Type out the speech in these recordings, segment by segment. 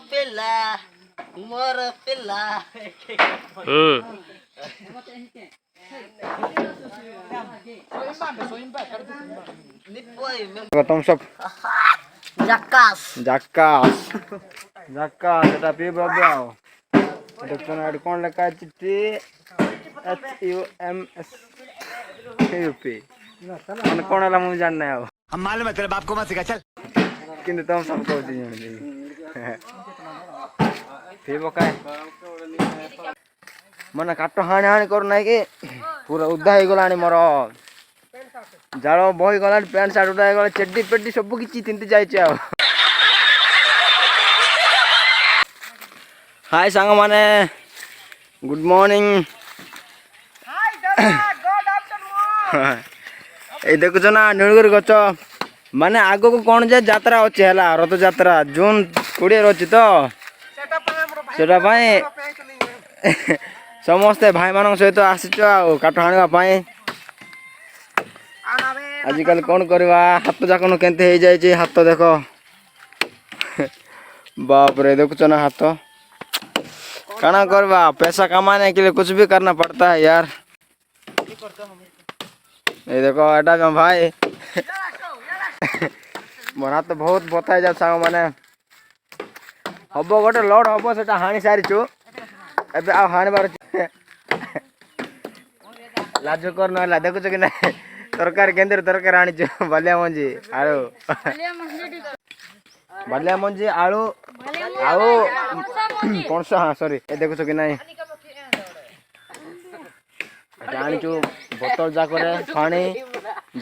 pela, moro pela. तुम सब Jakas. जक्कास जक्कास এটা পি বাবাও দেখুন আর কোন লেখা আছে T H U M S U P মানে কোন হলা মুই জান না हम मालूम है तेरे बाप को मत सिखा चल কিন্তু तुम सब को জানি नहीं পি বকায় মানে কাটো হানি হানি কর নাই কি পুরা উদ্দা হই গলানি মোর জাল বই গলা প্যান্ট শার্ট উঠা গলা চেড্ডি পেড্ডি সব কিছু তিনতে যাইছে আও हाय सांग माने good morning Hi, Dada. Good afternoon. ए देखुछ ना नीलगिरी गच माने आगो को कोन जे यात्रा अछि हला रथ यात्रा जून 20 रछि तो सेटा भाई समस्त भाई मानक सहित आसिछ आ काठ हाणवा पाए आजिकल कौन करवा हाथ जाकन केनते हो जाए हाथ देखो बाप रे देखुच ना हाथ काना करवा पैसा कमाने के लिए कुछ भी करना पड़ता है यार ये देखो एटा भाई मोर हाथ बहुत बताई जा सांग माने हम गोटे लड हम से हाणी सारीचु एबे आ हाणबार लाज कर ना देखुच कि ना तरकारी केंद्र तरकारी आनी बालिया मंजी आलू बालिया मंजी आलू आलू पणस हाँ सॉरी ए देखुछ कि नहीं आनी बोतल जाकर पानी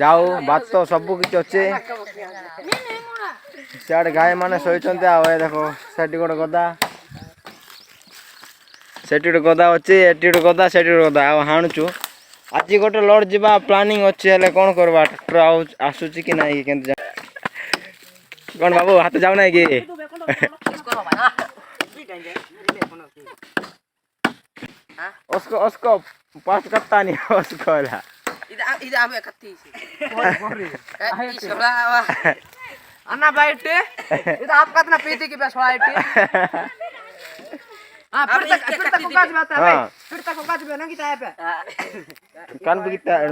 जाऊ भात सब किसी अच्छे सियाड़े गाय मैंने शोचते आ देखो सेठी गोटे गदा सेठी गोटे गदा अच्छे एटी गोटे गदा सेठी गोटे गदा आ हाणुचु आज गोटे लड जा प्लानिंग अच्छे हेल्ले कौन करवा ट्रैक्टर आसूची कि नहीं केंते कौन बाबू हाथ जाऊ ना कि उसको उसको पास करता नहीं उसको ला Ida ame kati. Anna baite. Ida आप कितना पीते की बस वाइट. हां फिर तक को काज बता भाई. फिर तक को काज बना की टाइप है. कान बिकता है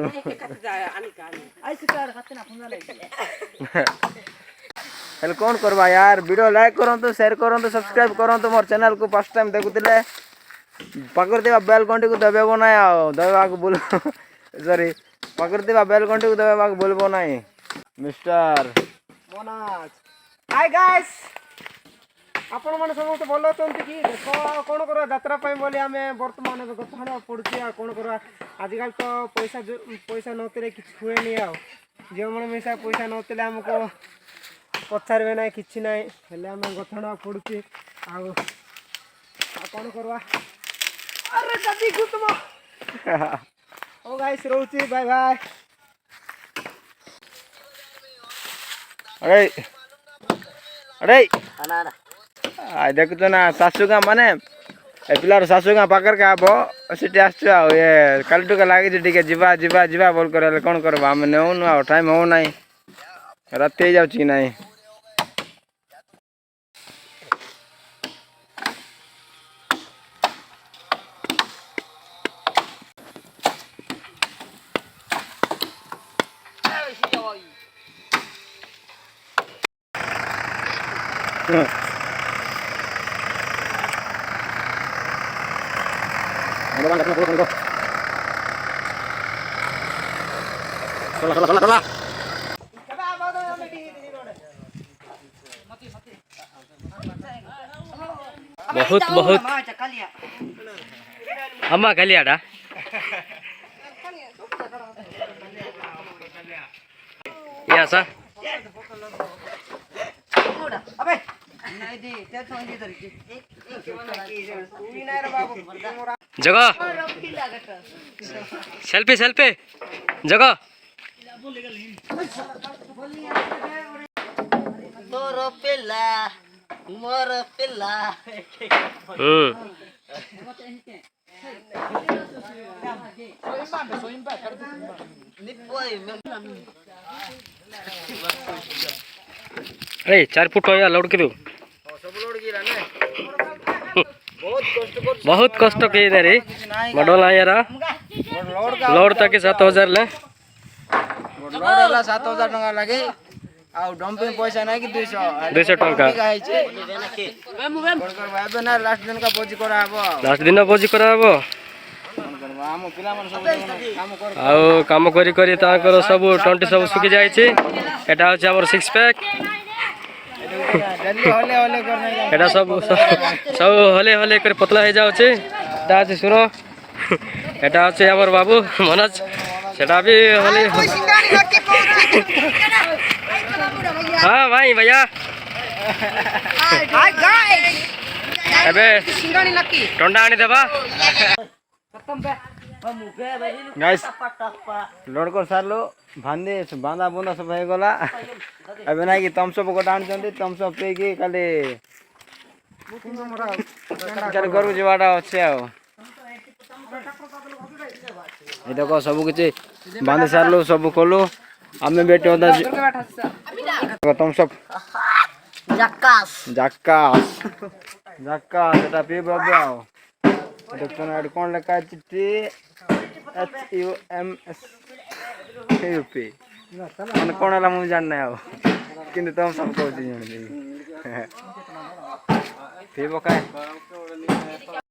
ऐसे कर खाते ना फोन ले. हेल्ले कौन करवा यार वीडियो लाइक करो तो शेयर करो तो सब्सक्राइब करो तो मोर चैनल को फर्स्ट टाइम देखुतिले पकड़ देवा बेल घंटी को दबाबो ना दबावा को बोल सॉरी पकड़ देवा बेल घंटी को दबावा को बोलबो नहीं मिस्टर मोनाज हाय गाइस आपण माने समस्त बोल होतंती कि कोन करा यात्रा पय बोली हमें वर्तमान में गथाणा पड़ुची आ कोन करा आजकल तो पैसा नतरे किछ हुए नहीं आ जे मन मिसा पैसा नतले हमको पछारबे नहीं किछ नहीं हेले हमें गथाणा पड़ुची आ कोन करवा अरे जल्दी गुतम ओ गाइस रोची बाय बाय अरे अरे आना आना आ देखु ना सासुगा माने ए पिलार सासुगा पाकर के आबो सिटी आछो आ ये कालटू का लागी जे जीवा जीवा जीवा बोल करे कोन करबा हम नेउ न टाइम हो नहीं रात जाउ छी नहीं बहुत बहुत अम्मा कलियाडा या सा अबे नहीं दी ते तो नहीं इधर एक नहीं रे बाबू जगह सेल्फी सेल्फी जगह तोरो पेला मोर पेला अरे 4 फुट हो या लोड के दो सब लोड गिरा ने बहुत कष्ट किए दे रे बडोला यार लोड तक 7,000 ले लोड होला 7,000 टका लागे आ डंपिंग पैसा नहीं कि 200 टंका एबे ना लास्ट दिन का भोजी करा हबो लास्ट दिन भोजी कराबो हम पिला मन सब काम कर आउ काम करी करी ताकर सब टंटी सब सुखी जाय छी एटा होछ हमर 6 पैक जल्दी होले होले करना एटा सब सब हले हले कर पतला हो जाउ छी एटा अछि सुनो एटा अछि हमर बाबू मनोज सेटा भी हले हां भाई भैया हाय गाइस एबे सिंगानी नक्की टंडा आनी देबा गाइस लोड कर सारलो भांदे बांधा बुंदा सब हो गला अबे ना कि तम सब को डाण चंदी तम सब पे की खाली चल करू जीवाटा अछि आ ए देखो सब किछि बांधे सारलो सब कोलो हमें बेटे होता देखो तुम सब जक्कास जक्कास जक्कास एटा पे बाबा देखो ना कौन लिखा है चिट्ठी HUMS पे मन कौन वाला मुझे जानना है किंतु तुम सब को जान दे पे बका